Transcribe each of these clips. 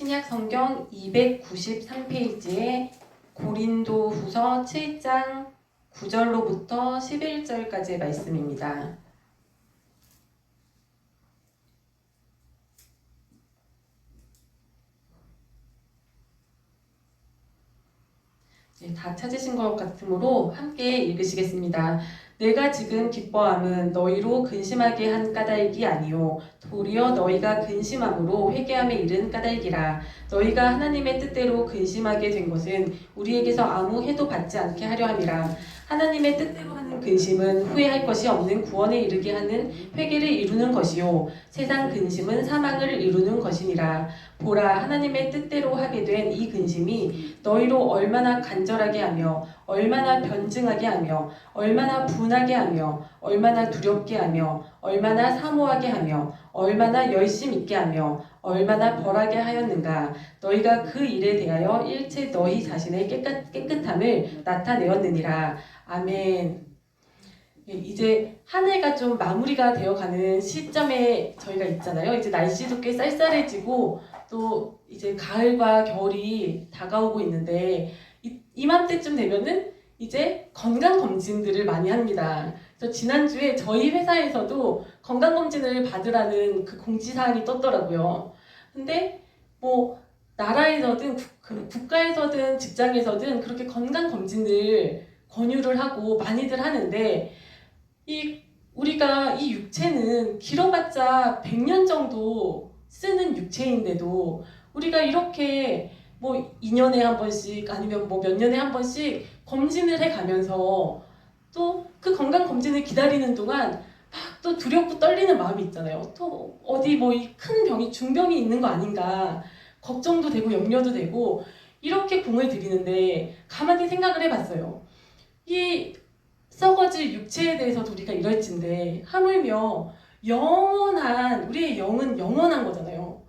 신약 성경 293페이지에 고린도후서 7장 9절로부터 11절까지의 말씀입니다. 다 찾으신 것 같으므로 함께 읽으시겠습니다. 내가 지금 기뻐함은 너희로 근심하게 한 까닭이 아니요 도리어 너희가 근심함으로 회개함에 이른 까닭이라. 너희가 하나님의 뜻대로 근심하게 된 것은 우리에게서 아무 해도 받지 않게 하려 함이라. 하나님의 뜻대로 하는 근심은 후회할 것이 없는 구원에 이르게 하는 회개를 이루는 것이요 세상 근심은 사망을 이루는 것이니라. 보라, 하나님의 뜻대로 하게 된 이 근심이 너희로 얼마나 간절하게 하며 얼마나 변증하게 하며 얼마나 분하게 하며 얼마나 두렵게 하며 얼마나 사모하게 하며 얼마나 열심 있게 하며 얼마나 벌하게 하였는가. 너희가 그 일에 대하여 일체 너희 자신의 깨끗함을 나타내었느니라. 아멘. 이제 한 해가 좀 마무리가 되어가는 시점에 저희가 있잖아요. 이제 날씨도 꽤 쌀쌀해지고 또 이제 가을과 겨울이 다가오고 있는데 이맘때쯤 되면은 이제 건강검진들을 많이 합니다. 그래서 지난주에 저희 회사에서도 건강검진을 받으라는 그 공지사항이 떴더라고요. 근데 뭐 나라에서든 국가에서든 직장에서든 그렇게 건강검진을 권유를 하고 많이들 하는데 우리가 이 육체는 길어봤자 100년 정도 쓰는 육체인데도 우리가 이렇게 뭐 2년에 한 번씩 아니면 뭐 몇 년에 한 번씩 검진을 해가면서 또 그 건강 검진을 기다리는 동안 막 또 두렵고 떨리는 마음이 있잖아요. 또 어디 뭐 이 큰 병이 중병이 있는 거 아닌가 걱정도 되고 염려도 되고 이렇게 공을 들이는데 가만히 생각을 해봤어요. 이 썩어질 육체에 대해서도 우리가 이럴진데 하물며 우리의 영은 영원한 거잖아요.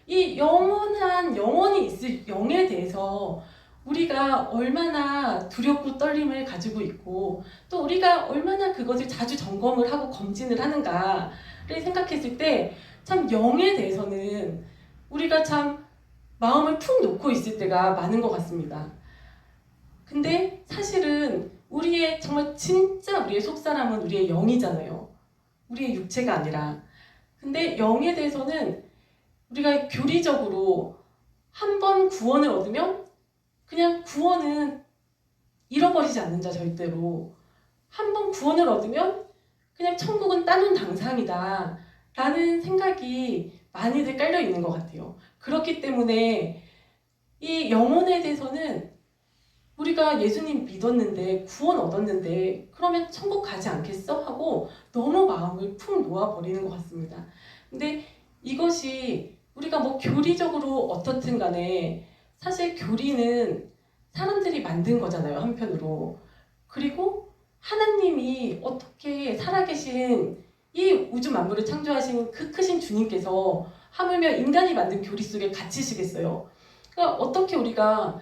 이 영원한 영원히 있을 영에 대해서 우리가 얼마나 두렵고 떨림을 가지고 있고 또 우리가 얼마나 그것을 자주 점검을 하고 검진을 하는가를 생각했을 때 참 영에 대해서는 우리가 참 마음을 푹 놓고 있을 때가 많은 것 같습니다. 근데 사실은 우리의 정말 진짜 우리의 속사람은 우리의 영이잖아요. 우리의 육체가 아니라. 근데 영에 대해서는 우리가 교리적으로 한 번 구원을 얻으면 그냥 구원은 잃어버리지 않는 자 절대로. 한 번 구원을 얻으면 그냥 천국은 따놓은 당상이다 라는 생각이 많이들 깔려 있는 것 같아요. 그렇기 때문에 이 영혼에 대해서는 우리가 예수님 믿었는데 구원 얻었는데 그러면 천국 가지 않겠어? 하고 너무 마음을 푹 놓아버리는 것 같습니다. 근데 이것이 우리가 뭐 교리적으로 어떻든 간에 사실 교리는 사람들이 만든 거잖아요, 한편으로. 그리고 하나님이 어떻게 살아계신 이 우주 만물을 창조하신 그 크신 주님께서 하물며 인간이 만든 교리 속에 갇히시겠어요? 그러니까 어떻게 우리가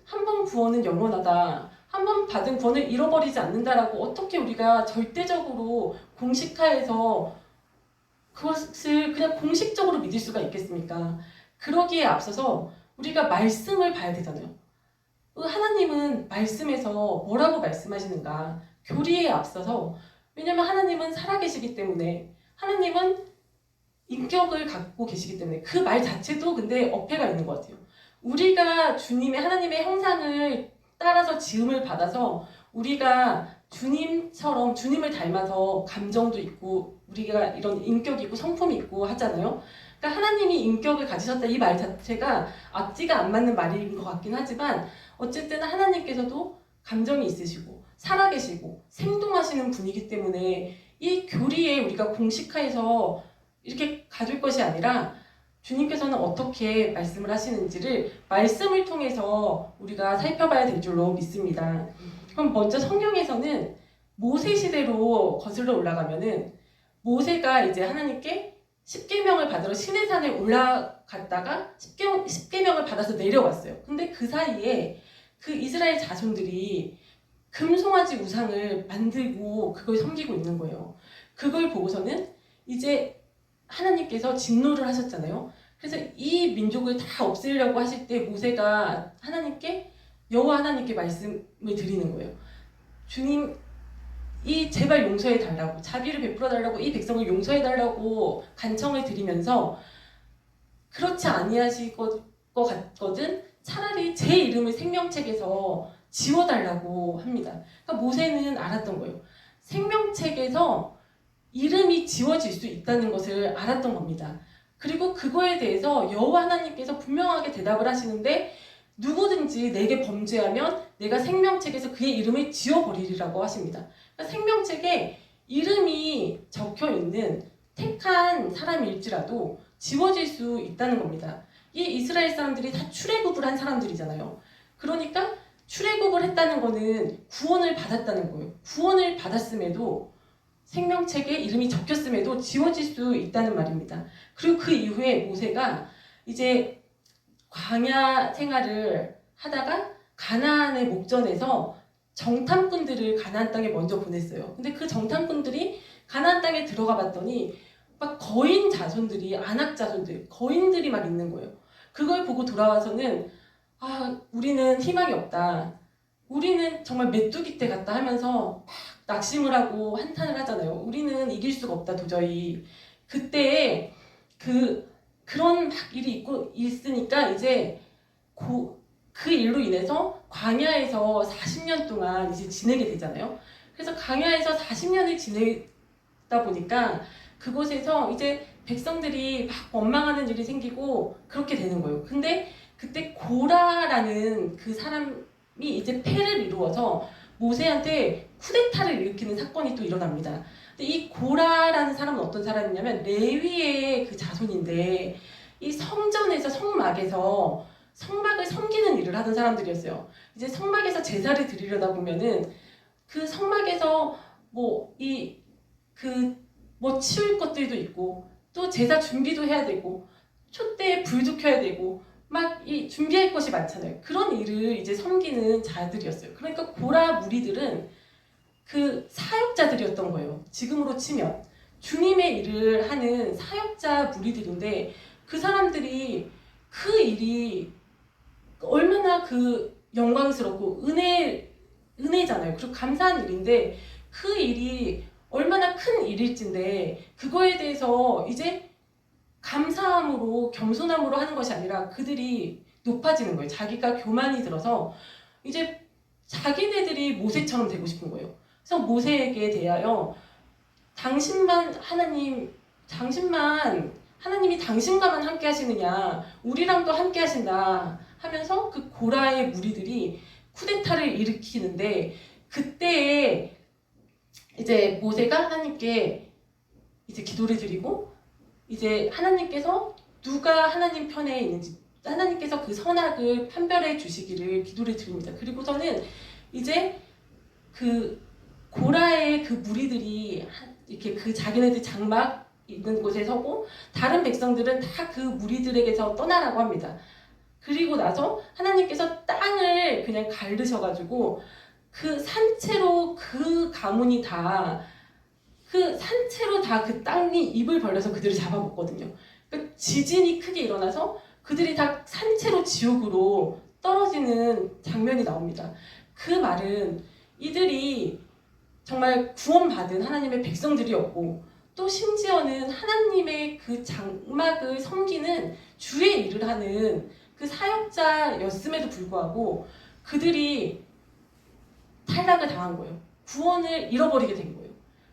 한 번 구원은 영원하다. 한 번 받은 구원을 잃어버리지 않는다라고 어떻게 우리가 절대적으로 공식화해서 그것을 그냥 공식적으로 믿을 수가 있겠습니까? 그러기에 앞서서 우리가 말씀을 봐야 되잖아요. 하나님은 말씀에서 뭐라고 말씀하시는가? 교리에 앞서서 왜냐면 하나님은 살아계시기 때문에 하나님은 인격을 갖고 계시기 때문에 그 말 자체도 근데 어폐가 있는 것 같아요. 우리가 하나님의 형상을 따라서 지음을 받아서 우리가 주님처럼 주님을 닮아서 감정도 있고 우리가 이런 인격이 있고 성품이 있고 하잖아요. 그러니까 하나님이 인격을 가지셨다 이 말 자체가 앞뒤가 안 맞는 말인 것 같긴 하지만 어쨌든 하나님께서도 감정이 있으시고 살아계시고 생동하시는 분이기 때문에 이 교리에 우리가 공식화해서 이렇게 가질 것이 아니라 주님께서는 어떻게 말씀을 하시는지를 말씀을 통해서 우리가 살펴봐야 될 줄로 믿습니다. 그럼 먼저 성경에서는 모세 시대로 거슬러 올라가면은 모세가 이제 하나님께 십계명을 받으러 시내산에 올라갔다가 십계명을 받아서 내려왔어요. 근데 그 사이에 그 이스라엘 자손들이 금송아지 우상을 만들고 그걸 섬기고 있는 거예요. 그걸 보고서는 이제 하나님께서 진노를 하셨잖아요. 그래서 이 민족을 다 없애려고 하실 때 모세가 하나님께 여호와 하나님께 말씀을 드리는 거예요. 주님, 이 제발 용서해 달라고, 자비를 베풀어 달라고, 이 백성을 용서해 달라고 간청을 드리면서 그렇지 아니하실 것 같거든 차라리 제 이름을 생명책에서 지워달라고 합니다. 그러니까 모세는 알았던 거예요. 생명책에서 이름이 지워질 수 있다는 것을 알았던 겁니다. 그리고 그거에 대해서 여호와 하나님께서 분명하게 대답을 하시는데 누구든지 내게 범죄하면 내가 생명책에서 그의 이름을 지워버리리라고 하십니다. 그러니까 생명책에 이름이 적혀있는 택한 사람일지라도 지워질 수 있다는 겁니다. 이 이스라엘 사람들이 다 출애굽을 한 사람들이잖아요. 그러니까 출애굽을 했다는 거는 구원을 받았다는 거예요. 구원을 받았음에도 생명책에 이름이 적혔음에도 지워질 수 있다는 말입니다. 그리고 그 이후에 모세가 이제 광야 생활을 하다가 가나안의 목전에서 정탐꾼들을 가나안 땅에 먼저 보냈어요. 근데 그 정탐꾼들이 가나안 땅에 들어가 봤더니 막 거인 자손들이, 안악 자손들, 거인들이 막 있는 거예요. 그걸 보고 돌아와서는 우리는 희망이 없다. 우리는 정말 메뚜기 떼 같다 하면서 막 낙심을 하고 한탄을 하잖아요. 우리는 이길 수가 없다 도저히. 그때에 그런 막 일이 있으니까 이제 그 일로 인해서 광야에서 40년 동안 이제 지내게 되잖아요. 그래서 광야에서 40년을 지내다 보니까 그곳에서 이제 백성들이 막 원망하는 일이 생기고 그렇게 되는 거예요. 근데 그때 고라라는 그 사람이 이제 패를 이루어서 모세한테 쿠데타를 일으키는 사건이 또 일어납니다. 근데 이 고라라는 사람은 어떤 사람이냐면 레위의 그 자손인데 이 성전에서 성막을 섬기는 일을 하던 사람들이었어요. 이제 성막에서 제사를 드리려다 보면은 그 성막에서 치울 것들도 있고 또 제사 준비도 해야 되고 촛대에 불도 켜야 되고 막 이 준비할 것이 많잖아요. 그런 일을 이제 섬기는 자들이었어요. 그러니까 고라 무리들은 그 사역자들이었던 거예요. 지금으로 치면 주님의 일을 하는 사역자 무리들인데 그 사람들이 그 일이 얼마나 그 영광스럽고 은혜잖아요. 그리고 감사한 일인데 그 일이 얼마나 큰 일일진데 그거에 대해서 이제 감사함으로 겸손함으로 하는 것이 아니라 그들이 높아지는 거예요. 자기가 교만이 들어서 이제 자기네들이 모세처럼 되고 싶은 거예요. 그래서 모세에게 대하여 하나님이 당신과만 함께 하시느냐, 우리랑도 함께 하신다 하면서 그 고라의 무리들이 쿠데타를 일으키는데 그때에 이제 모세가 하나님께 이제 기도를 드리고 이제 하나님께서 누가 하나님 편에 있는지 하나님께서 그 선악을 판별해 주시기를 기도를 드립니다. 그리고서는 이제 그 고라의 그 무리들이 이렇게 그 자기네들 장막 있는 곳에 서고 다른 백성들은 다 그 무리들에게서 떠나라고 합니다. 그리고 나서 하나님께서 땅을 그냥 가르셔가지고 그 산채로 그 가문이 다 그 땅이 입을 벌려서 그들을 잡아먹거든요. 그러니까 지진이 크게 일어나서 그들이 다 산채로 지옥으로 떨어지는 장면이 나옵니다. 그 말은 이들이 정말 구원받은 하나님의 백성들이었고 또 심지어는 하나님의 그 장막을 섬기는 주의 일을 하는 그 사역자였음에도 불구하고 그들이 탈락을 당한 거예요. 구원을 잃어버리게 된 거예요.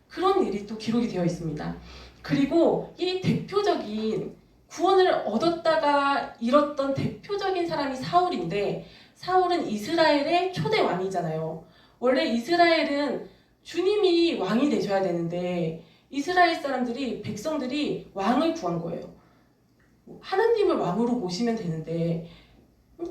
그런 일이 또 기록이 되어 있습니다. 그리고 이 대표적인 구원을 얻었다가 잃었던 대표적인 사람이 사울인데 사울은 이스라엘의 초대 왕이잖아요. 원래 이스라엘은 주님이 왕이 되셔야 되는데 이스라엘 사람들이 백성들이 왕을 구한 거예요. 하나님을 왕으로 모시면 되는데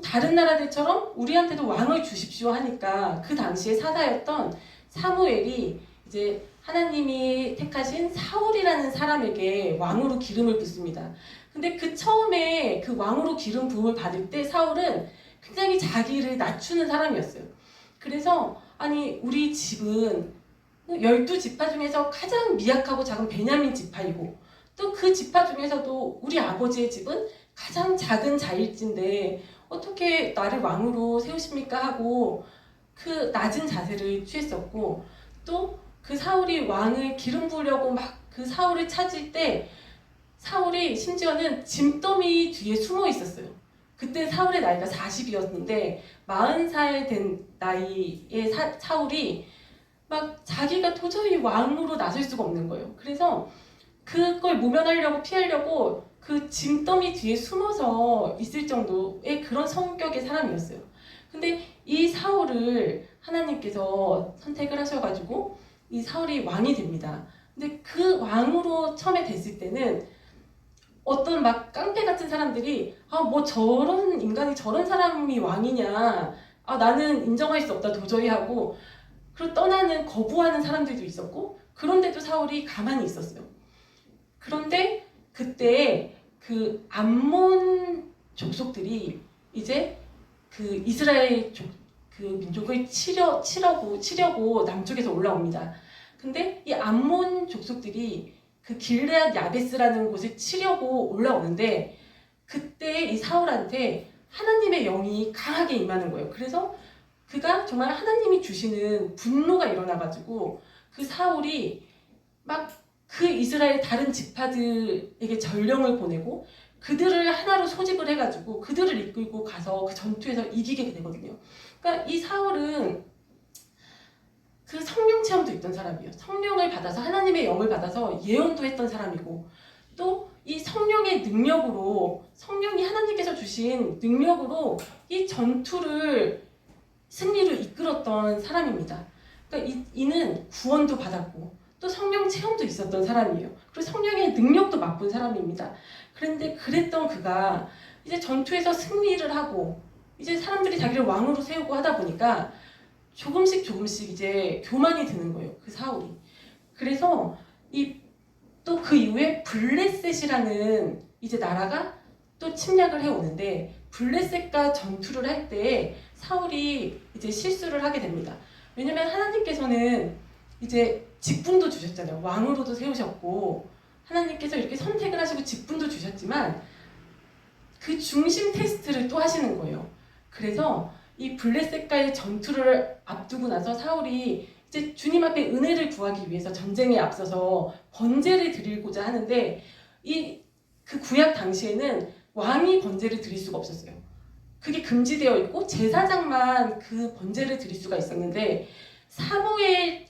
다른 나라들처럼 우리한테도 왕을 주십시오 하니까 그 당시에 사사였던 사무엘이 이제 하나님이 택하신 사울이라는 사람에게 왕으로 기름을 붓습니다. 근데 그 처음에 그 왕으로 기름 부음을 받을 때 사울은 굉장히 자기를 낮추는 사람이었어요. 그래서 아니 우리 집은 12지파 중에서 가장 미약하고 작은 베냐민 지파이고 또 그 지파 중에서도 우리 아버지의 집은 가장 작은 자일지인데 어떻게 나를 왕으로 세우십니까 하고 그 낮은 자세를 취했었고, 또 그 사울이 왕을 기름 부으려고 막 그 사울을 찾을 때 사울이 심지어는 짐더미 뒤에 숨어 있었어요. 그때 사울의 나이가 40이었는데 40살 된 나이의 사울이 막 자기가 도저히 왕으로 나설 수가 없는 거예요. 그래서 그걸 모면하려고 피하려고 그 짐더미 뒤에 숨어서 있을 정도의 그런 성격의 사람이었어요. 근데 이 사울을 하나님께서 선택을 하셔가지고 이 사울이 왕이 됩니다. 근데 그 왕으로 처음에 됐을 때는 어떤 막 깡패 같은 사람들이 뭐 저런 인간이 저런 사람이 왕이냐, 나는 인정할 수 없다 도저히 하고 그리고 떠나는 거부하는 사람들도 있었고, 그런데도 사울이 가만히 있었어요. 그런데 그때 그 암몬 족속들이 이제 그 이스라엘 그 민족을 치려고 남쪽에서 올라옵니다. 근데 이 암몬 족속들이 그 길르앗 야베스라는 곳을 치려고 올라오는데 그때 이 사울한테 하나님의 영이 강하게 임하는 거예요. 그래서 그가 정말 하나님이 주시는 분노가 일어나가지고 그 사울이 막 그 이스라엘 다른 지파들에게 전령을 보내고 그들을 하나로 소집을 해가지고 그들을 이끌고 가서 그 전투에서 이기게 되거든요. 그러니까 이 사울은 그 성령 체험도 있던 사람이에요. 성령을 받아서 하나님의 영을 받아서 예언도 했던 사람이고, 또 이 성령의 능력으로, 성령이 하나님께서 주신 능력으로 이 전투를 승리로 이끌었던 사람입니다. 그러니까 이는 구원도 받았고 또 성령 체험도 있었던 사람이에요. 그리고 성령의 능력도 맛본 사람입니다. 그런데 그랬던 그가 이제 전투에서 승리를 하고 이제 사람들이 자기를 왕으로 세우고 하다 보니까 조금씩 이제 교만이 드는 거예요. 그 사울이. 그래서 또 그 이후에 블레셋이라는 이제 나라가 또 침략을 해오는데, 블레셋과 전투를 할 때 사울이 이제 실수를 하게 됩니다. 왜냐면 하나님께서는 이제 직분도 주셨잖아요. 왕으로도 세우셨고 하나님께서 이렇게 선택을 하시고 직분도 주셨지만 그 중심 테스트를 또 하시는 거예요. 그래서 이 블레셋과의 전투를 앞두고 나서 사울이 이제 주님 앞에 은혜를 구하기 위해서 전쟁에 앞서서 번제를 드리고자 하는데, 그 구약 당시에는 왕이 번제를 드릴 수가 없었어요. 그게 금지되어 있고 제사장만 그 번제를 드릴 수가 있었는데, 사무엘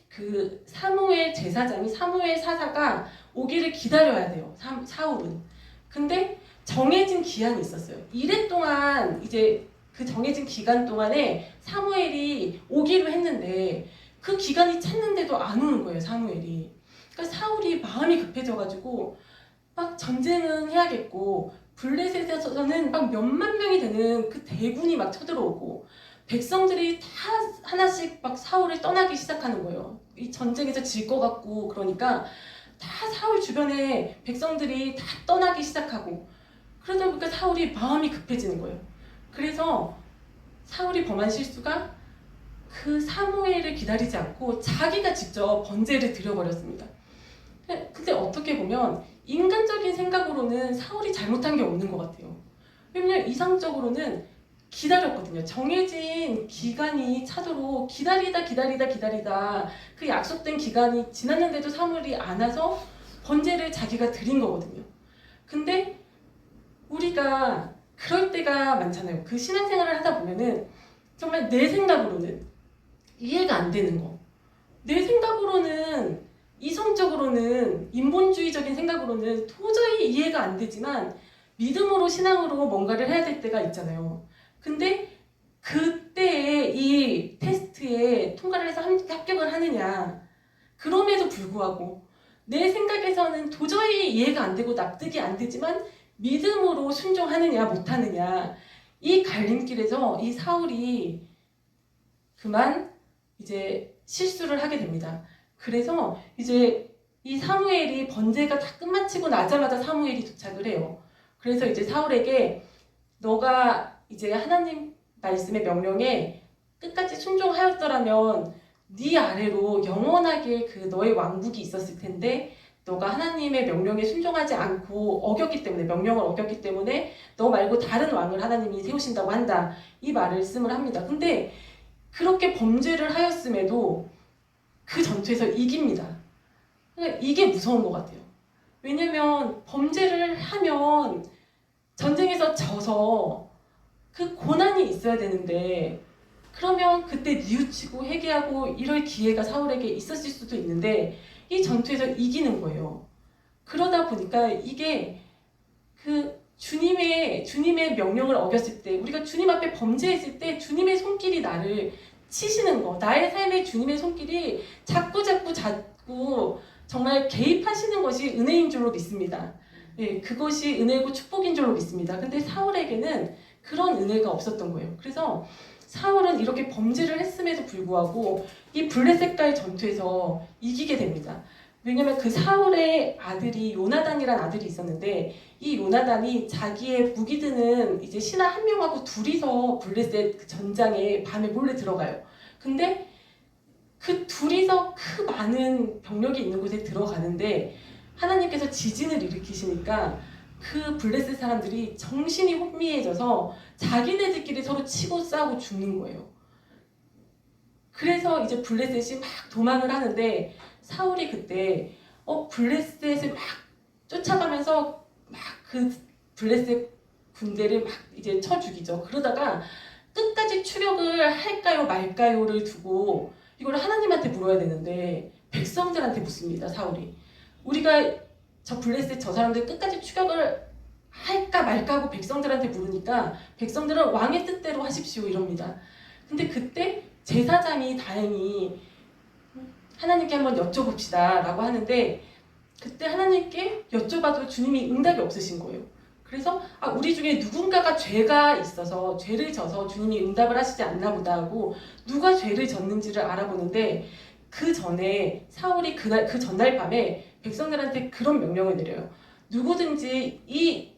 제사장이, 사무엘 사사가 오기를 기다려야 돼요. 사울은. 근데 정해진 기한이 있었어요. 이래 동안 이제 그 정해진 기간 동안에 사무엘이 오기로 했는데 그 기간이 찼는데도 안 오는 거예요, 사무엘이. 그러니까 사울이 마음이 급해져가지고 막 전쟁은 해야겠고, 블레셋에서는 막 몇만 명이 되는 그 대군이 막 쳐들어오고 백성들이 다 하나씩 막 사울을 떠나기 시작하는 거예요. 이 전쟁에서 질 것 같고, 그러니까 다 사울 주변에 백성들이 다 떠나기 시작하고, 그러다 보니까 사울이 마음이 급해지는 거예요. 그래서 사울이 범한 실수가 그 사무엘을 기다리지 않고 자기가 직접 번제를 드려버렸습니다. 근데 어떻게 보면 인간적인 생각으로는 사울이 잘못한 게 없는 것 같아요. 왜냐면 이상적으로는 기다렸거든요. 정해진 기간이 차도록 기다리다 그 약속된 기간이 지났는데도 사무엘이 안 와서 번제를 자기가 드린 거거든요. 근데 우리가 그럴 때가 많잖아요. 그 신앙생활을 하다 보면은 정말 내 생각으로는 이해가 안 되는 거, 내 생각으로는, 이성적으로는, 인본주의적인 생각으로는 도저히 이해가 안 되지만 믿음으로, 신앙으로 뭔가를 해야 될 때가 있잖아요. 근데 그때에 이 테스트에 통과를 해서 합격을 하느냐, 그럼에도 불구하고 내 생각에서는 도저히 이해가 안 되고 납득이 안 되지만 믿음으로 순종하느냐 못하느냐, 이 갈림길에서 이 사울이 그만 이제 실수를 하게 됩니다. 그래서 이제 이 사무엘이 번제가 다 끝마치고 나자마자 사무엘이 도착을 해요. 그래서 이제 사울에게 너가 이제 하나님 말씀의 명령에 끝까지 순종하였더라면 네 아래로 영원하게 그 너의 왕국이 있었을 텐데 너가 하나님의 명령에 순종하지 않고 어겼기 때문에, 명령을 어겼기 때문에 너 말고 다른 왕을 하나님이 세우신다고 한다. 이 말씀을 합니다. 근데 그렇게 범죄를 하였음에도 그 전투에서 이깁니다. 그러니까 이게 무서운 것 같아요. 왜냐면 범죄를 하면 전쟁에서 져서 그 고난이 있어야 되는데, 그러면 그때 뉘우치고 회개하고 이럴 기회가 사울에게 있었을 수도 있는데 이 전투에서 이기는 거예요. 그러다 보니까 이게 그 주님의 명령을 어겼을 때, 우리가 주님 앞에 범죄했을 때 주님의 손길이 나를 치시는 거, 나의 삶에 주님의 손길이 자꾸 정말 개입하시는 것이 은혜인 줄로 믿습니다. 예, 그것이 은혜고 축복인 줄로 믿습니다. 근데 사울에게는 그런 은혜가 없었던 거예요. 그래서 사울은 이렇게 범죄를 했음에도 불구하고 이 블레셋과의 전투에서 이기게 됩니다. 왜냐면 그 사울의 아들이 요나단이라는 아들이 있었는데, 이 요나단이 자기의 무기 드는 이제 신하 한 명하고 둘이서 블레셋 그 전장에 밤에 몰래 들어가요. 근데 그 둘이서 그 많은 병력이 있는 곳에 들어가는데 하나님께서 지진을 일으키시니까 그 블레셋 사람들이 정신이 혼미해져서 자기네들끼리 서로 치고 싸우고 죽는 거예요. 그래서 이제 블레셋이 막 도망을 하는데 사울이 그때 블레셋을 막 쫓아가면서 막 그 블레셋 군대를 막 이제 쳐 죽이죠. 그러다가 끝까지 추격을 할까요 말까요를 두고 이걸 하나님한테 물어야 되는데 백성들한테 묻습니다. 사울이. 우리가 저 블레셋 저 사람들 끝까지 추격을 할까 말까 하고 백성들한테 물으니까 백성들은 왕의 뜻대로 하십시오 이럽니다. 근데 그때 제사장이 다행히 하나님께 한번 여쭤봅시다 라고 하는데, 그때 하나님께 여쭤봐도 주님이 응답이 없으신 거예요. 그래서 우리 중에 누군가가 죄가 있어서 죄를 져서 주님이 응답을 하시지 않나 보다 하고 누가 죄를 졌는지를 알아보는데, 그 전에 사울이 그 전날 밤에 백성들한테 그런 명령을 내려요. 누구든지 이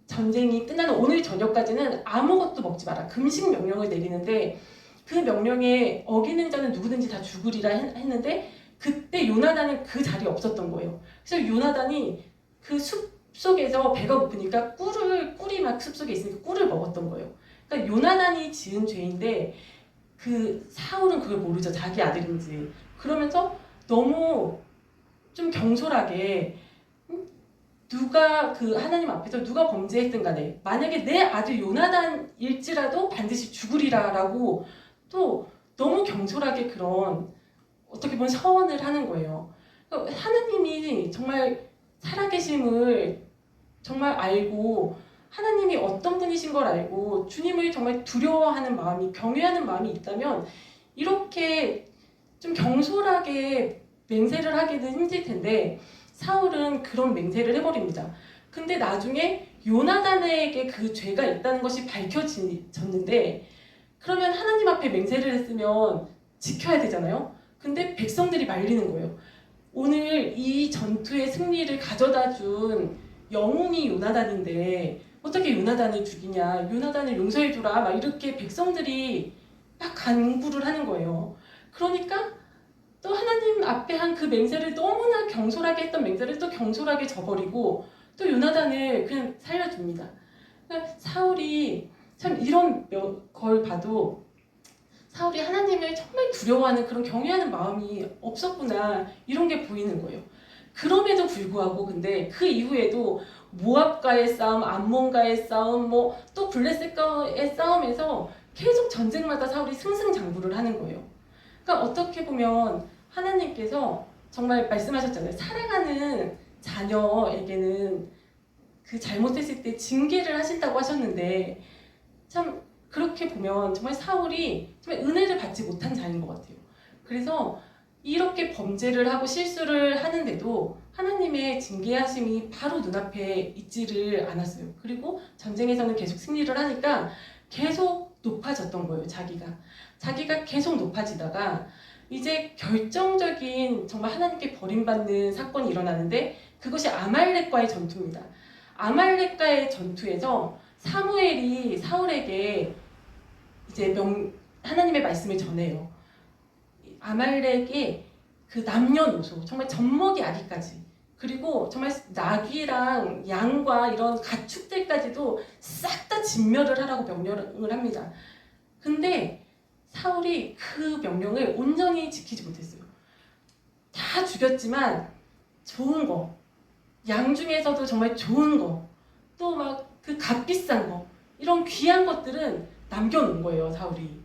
전쟁이 끝나는 오늘 저녁까지는 아무것도 먹지 마라. 금식 명령을 내리는데 그 명령에 어기는 자는 누구든지 다 죽으리라 했는데, 그때 요나단은 그 자리에 없었던 거예요. 그래서 요나단이 그 숲속에서 배가 고프니까 꿀이 막 숲속에 있으니까 꿀을 먹었던 거예요. 그러니까 요나단이 지은 죄인데 그 사울은 그걸 모르죠. 자기 아들인지. 그러면서 너무 좀 경솔하게 누가 그 하나님 앞에서 누가 범죄했든 간에 만약에 내 아들 요나단일지라도 반드시 죽으리라라고 또 너무 경솔하게 그런 어떻게 보면 서원을 하는 거예요. 그러니까 하나님이 정말 살아계심을 정말 알고 하나님이 어떤 분이신 걸 알고 주님을 정말 두려워하는 마음이, 경외하는 마음이 있다면 이렇게 좀 경솔하게 맹세를 하기는 힘들 텐데 사울은 그런 맹세를 해버립니다. 근데 나중에 요나단에게 그 죄가 있다는 것이 밝혀졌는데, 그러면 하나님 앞에 맹세를 했으면 지켜야 되잖아요. 근데 백성들이 말리는 거예요. 오늘 이 전투의 승리를 가져다 준 영웅이 요나단인데 어떻게 요나단을 죽이냐, 요나단을 용서해주라, 막 이렇게 백성들이 막 간구를 하는 거예요. 그러니까 또 하나님 앞에 한 그 맹세를, 너무나 경솔하게 했던 맹세를 또 경솔하게 저버리고 또 요나단을 그냥 살려줍니다. 그러니까 사울이 참 이런 걸 봐도 사울이 하나님을 정말 두려워하는 그런 경외하는 마음이 없었구나, 이런 게 보이는 거예요. 그럼에도 불구하고 근데 그 이후에도 모압과의 싸움, 암몬과의 싸움, 또 블레셋과의 싸움에서 계속 전쟁마다 사울이 승승장구를 하는 거예요. 그러니까 어떻게 보면 하나님께서 정말 말씀하셨잖아요. 사랑하는 자녀에게는 그 잘못했을 때 징계를 하신다고 하셨는데, 참 그렇게 보면 정말 사울이 정말 은혜를 받지 못한 자인 것 같아요. 그래서 이렇게 범죄를 하고 실수를 하는데도 하나님의 징계하심이 바로 눈앞에 있지를 않았어요. 그리고 전쟁에서는 계속 승리를 하니까 계속 높아졌던 거예요. 자기가 계속 높아지다가 이제 결정적인 정말 하나님께 버림받는 사건이 일어나는데, 그것이 아말렉과의 전투입니다. 아말렉과의 전투에서 사무엘이 사울에게 이제 하나님의 말씀을 전해요. 아말렉의 그 남녀노소, 정말 젖먹이 아기까지 그리고 정말 나귀랑 양과 이런 가축들까지도 싹 다 진멸을 하라고 명령을 합니다. 근데 사울이 그 명령을 온전히 지키지 못했어요. 다 죽였지만 좋은 거, 양 중에서도 정말 좋은 거, 또 막 그 값비싼 거, 이런 귀한 것들은 남겨놓은 거예요, 사울이.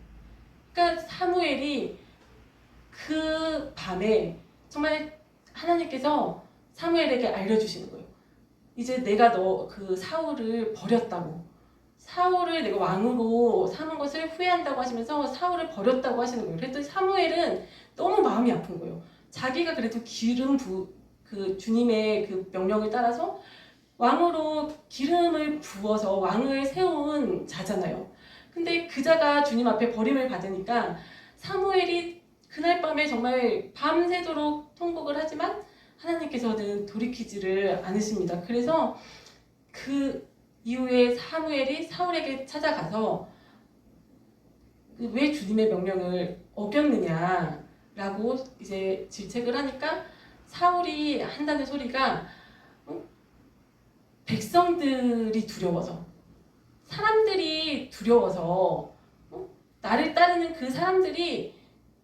그러니까 사무엘이 그 밤에 정말 하나님께서 사무엘에게 알려주시는 거예요. 이제 내가 너 그 사울을 버렸다고, 사울을 내가 왕으로 삼은 것을 후회한다고 하시면서 사울을 버렸다고 하시는 거예요. 그랬더니 사무엘은 너무 마음이 아픈 거예요. 자기가 그래도 그 주님의 그 명령을 따라서 왕으로 기름을 부어서 왕을 세운 자잖아요. 근데 그 자가 주님 앞에 버림을 받으니까 사무엘이 그날 밤에 정말 밤새도록 통곡을 하지만 하나님께서는 돌이키지를 않으십니다. 그래서 그 이후에 사무엘이 사울에게 찾아가서 왜 주님의 명령을 어겼느냐라고 이제 질책을 하니까 사울이 한다는 소리가 백성들이 두려워서, 사람들이 두려워서, 나를 따르는 그 사람들이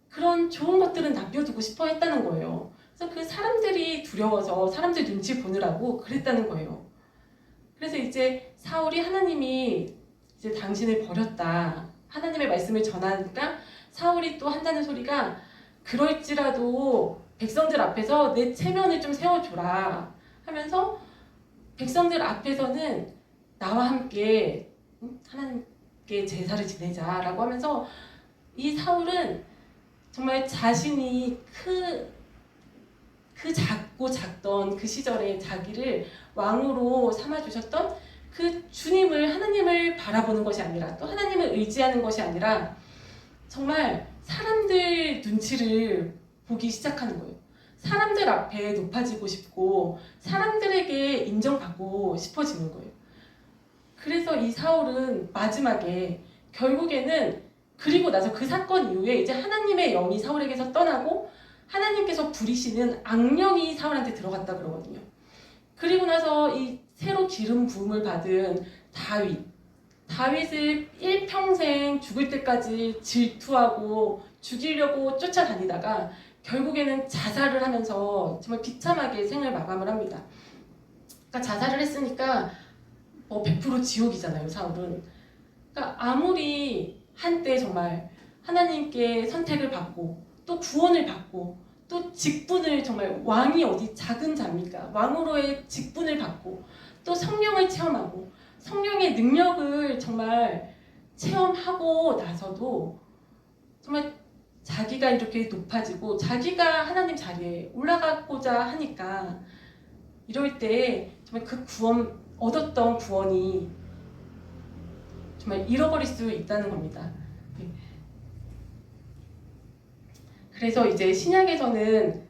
그런 좋은 것들은 남겨두고 싶어 했다는 거예요. 그래서 그 사람들이 두려워서 사람들 눈치 보느라고 그랬다는 거예요. 그래서 이제 사울이 하나님이 이제 당신을 버렸다, 하나님의 말씀을 전하니까 사울이 또 한다는 소리가 그럴지라도 백성들 앞에서 내 체면을 좀 세워줘라 하면서 백성들 앞에서는 나와 함께 하나님께 제사를 지내자라고 하면서 이 사울은 정말 자신이 그 작고 작던 그 시절에 자기를 왕으로 삼아주셨던 그 주님을, 하나님을 바라보는 것이 아니라, 또 하나님을 의지하는 것이 아니라 정말 사람들 눈치를 보기 시작하는 거예요. 사람들 앞에 높아지고 싶고 사람들에게 인정받고 싶어지는 거예요. 그래서 이 사울은 마지막에 결국에는, 그리고 나서 그 사건 이후에 이제 하나님의 영이 사울에게서 떠나고 하나님께서 부리시는 악령이 사울한테 들어갔다 그러거든요. 그리고 나서 이 새로 기름 부음을 받은 다윗을 일평생 죽을 때까지 질투하고 죽이려고 쫓아다니다가 결국에는 자살을 하면서 정말 비참하게 생을 마감을 합니다. 그러니까 자살을 했으니까 100% 지옥이잖아요, 사울은. 그러니까 아무리 한때 정말 하나님께 선택을 받고 또 구원을 받고 또 직분을, 정말 왕이 어디 작은 자입니까? 왕으로의 직분을 받고 또 성령을 체험하고 성령의 능력을 정말 체험하고 나서도 정말 자기가 이렇게 높아지고 자기가 하나님 자리에 올라가고자 하니까 이럴 때 정말 그 얻었던 구원이 정말 잃어버릴 수 있다는 겁니다. 그래서 이제 신약에서는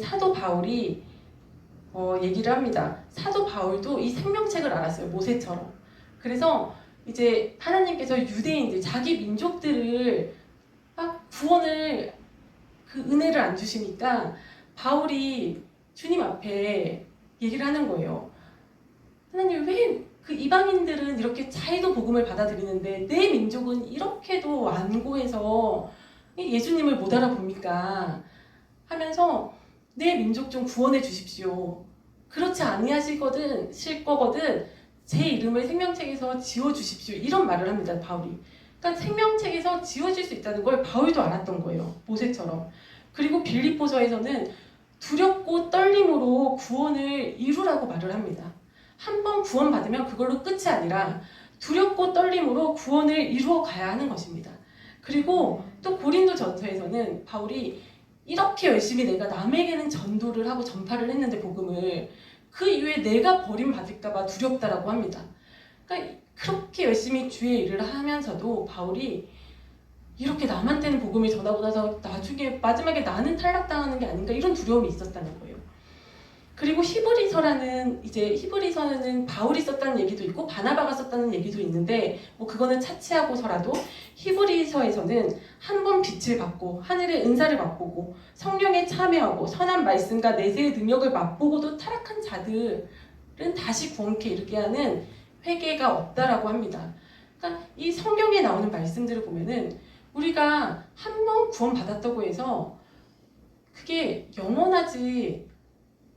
사도 바울이 얘기를 합니다. 사도 바울도 이 생명책을 알았어요, 모세처럼. 그래서 이제 하나님께서 유대인들, 자기 민족들을 막 구원을, 그 은혜를 안 주시니까 바울이 주님 앞에 얘기를 하는 거예요. 하나님, 왜 그 이방인들은 이렇게 자유도 복음을 받아들이는데 내 민족은 이렇게도 완고해서 예수님을 못 알아봅니까? 하면서 내 민족 좀 구원해 주십시오. 그렇지 아니하실 거거든 제 이름을 생명책에서 지워주십시오. 이런 말을 합니다, 바울이. 그러니까 생명책에서 지워질 수 있다는 걸 바울도 알았던 거예요, 모세처럼. 그리고 빌립보서에서는 두렵고 떨림으로 구원을 이루라고 말을 합니다. 한 번 구원받으면 그걸로 끝이 아니라 두렵고 떨림으로 구원을 이루어 가야 하는 것입니다. 그리고 또 고린도전서에서는 바울이 이렇게 열심히 내가 남에게는 전도를 하고 전파를 했는데 복음을, 그 이후에 내가 버림받을까 봐 두렵다라고 합니다. 그러니까 그렇게 열심히 주의 일을 하면서도 바울이 이렇게 남한테는 복음을 전하고 나서 나중에 마지막에 나는 탈락당하는 게 아닌가, 이런 두려움이 있었다는 거예요. 그리고 히브리서는 바울이 썼다는 얘기도 있고 바나바가 썼다는 얘기도 있는데 뭐 그거는 차치하고서라도 히브리서에서는 한 번 빛을 받고 하늘의 은사를 맛보고 성령에 참여하고 선한 말씀과 내세의 능력을 맛보고도 타락한 자들은 다시 구원케 이르게 하는 회개가 없다라고 합니다. 그러니까 이 성경에 나오는 말씀들을 보면은 우리가 한 번 구원받았다고 해서 그게 영원하지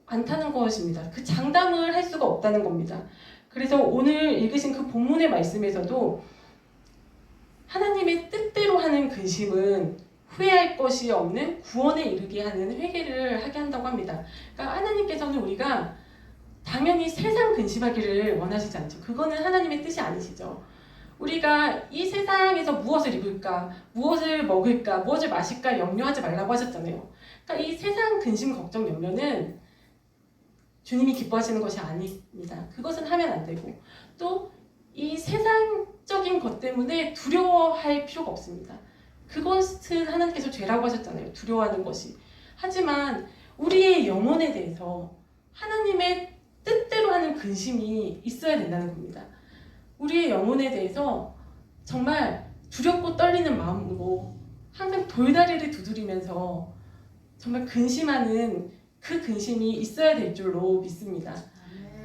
않다는 것입니다. 그 장담을 할 수가 없다는 겁니다. 그래서 오늘 읽으신 그 본문의 말씀에서도 하나님의 뜻대로 하는 근심은 후회할 것이 없는 구원에 이르게 하는 회개를 하게 한다고 합니다. 그러니까 하나님께서는 우리가 당연히 세상 근심하기를 원하시지 않죠. 그거는 하나님의 뜻이 아니시죠. 우리가 이 세상에서 무엇을 입을까, 무엇을 먹을까, 무엇을 마실까 염려하지 말라고 하셨잖아요. 그러니까 이 세상 근심, 걱정, 염려는 주님이 기뻐하시는 것이 아닙니다. 그것은 하면 안 되고 또 이 세상적인 것 때문에 두려워할 필요가 없습니다. 그것은 하나님께서 죄라고 하셨잖아요. 두려워하는 것이. 하지만 우리의 영혼에 대해서 하나님의 뜻대로 하는 근심이 있어야 된다는 겁니다. 우리의 영혼에 대해서 정말 두렵고 떨리는 마음으로 항상 돌다리를 두드리면서 정말 근심하는 그 근심이 있어야 될 줄로 믿습니다.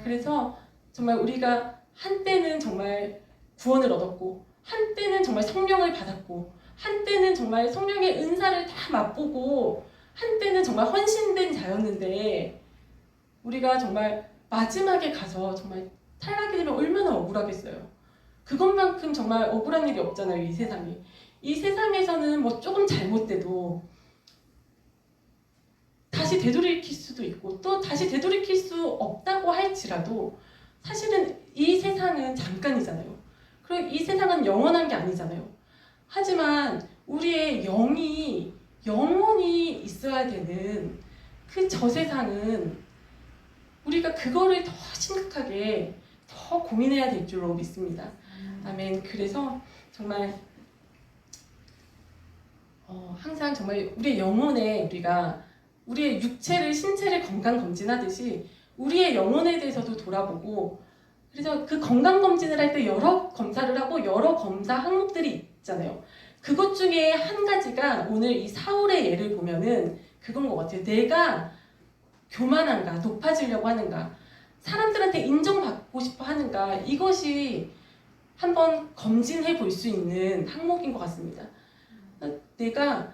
그래서 정말 우리가 한때는 정말 구원을 얻었고 한때는 정말 성령을 받았고 한때는 정말 성령의 은사를 다 맛보고 한때는 정말 헌신된 자였는데 우리가 정말 마지막에 가서 정말 탈락이 되면 얼마나 억울하겠어요. 그것만큼 정말 억울한 일이 없잖아요. 이 세상에. 이 세상에서는 뭐 조금 잘못돼도 다시 되돌이킬 수도 있고 또 다시 되돌이킬 수 없다고 할지라도 사실은 이 세상은 잠깐이잖아요. 그리고 이 세상은 영원한 게 아니잖아요. 하지만 우리의 영이 영원히 있어야 되는 그 저 세상은 우리가 그거를 더 심각하게 더 고민해야 될 줄로 믿습니다. 아멘. 그래서 정말 항상 정말 우리의 영혼에 우리가 우리의 육체를 신체를 건강 검진하듯이 우리의 영혼에 대해서도 돌아보고 그래서 그 건강 검진을 할 때 여러 검사를 하고 여러 검사 항목들이 있잖아요. 그것 중에 한 가지가 오늘 이 사울의 예를 보면은 그건 것 같아요. 내가 교만한가, 높아지려고 하는가, 사람들한테 인정받고 싶어 하는가, 이것이 한번 검진해 볼 수 있는 항목인 것 같습니다. 내가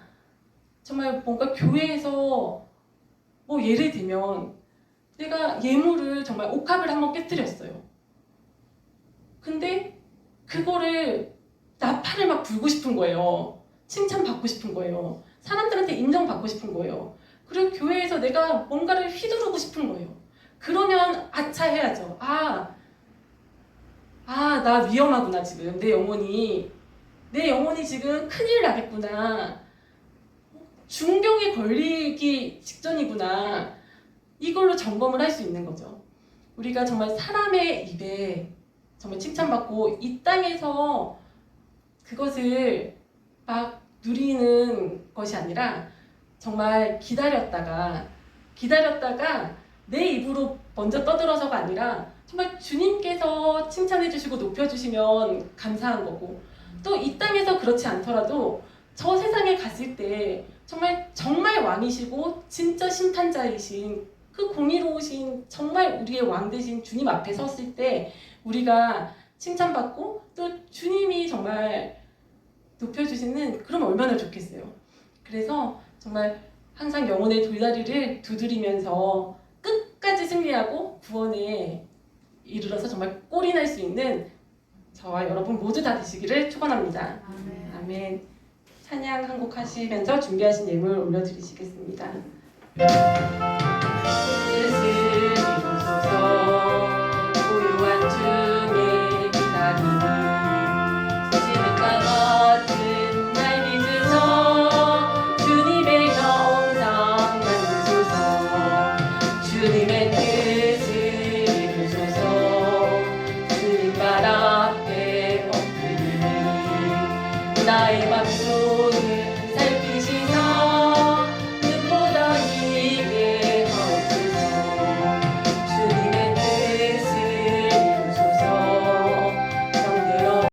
정말 뭔가 교회에서 뭐 예를 들면 내가 예물을 정말 옥합을 한번 깨뜨렸어요. 근데 그거를 나팔을 막 불고 싶은 거예요. 칭찬받고 싶은 거예요. 사람들한테 인정받고 싶은 거예요. 그리고 교회에서 내가 뭔가를 휘두르고 싶은 거예요. 그러면 아차 해야죠. 나 위험하구나 지금. 내 영혼이 지금 큰일 나겠구나. 중병에 걸리기 직전이구나. 이걸로 점검을 할 수 있는 거죠. 우리가 정말 사람의 입에 정말 칭찬받고 이 땅에서 그것을 막 누리는 것이 아니라 정말 기다렸다가 내 입으로 먼저 떠들어서가 아니라 정말 주님께서 칭찬해 주시고 높여주시면 감사한 거고 또 이 땅에서 그렇지 않더라도 저 세상에 갔을 때 정말 왕이시고 진짜 심판자이신 그 공의로우신 정말 우리의 왕 되신 주님 앞에 섰을 때 우리가 칭찬받고 또 주님이 정말 높여주시는 그러면 얼마나 좋겠어요. 그래서 정말 항상 영혼의 돌다리를 두드리면서 끝까지 승리하고 구원에 이르러서 정말 꼴이 날 수 있는 저와 여러분 모두 다 되시기를 축원합니다. 아멘. 아멘. 찬양 한 곡 하시면서 준비하신 예물 올려드리시겠습니다. 예수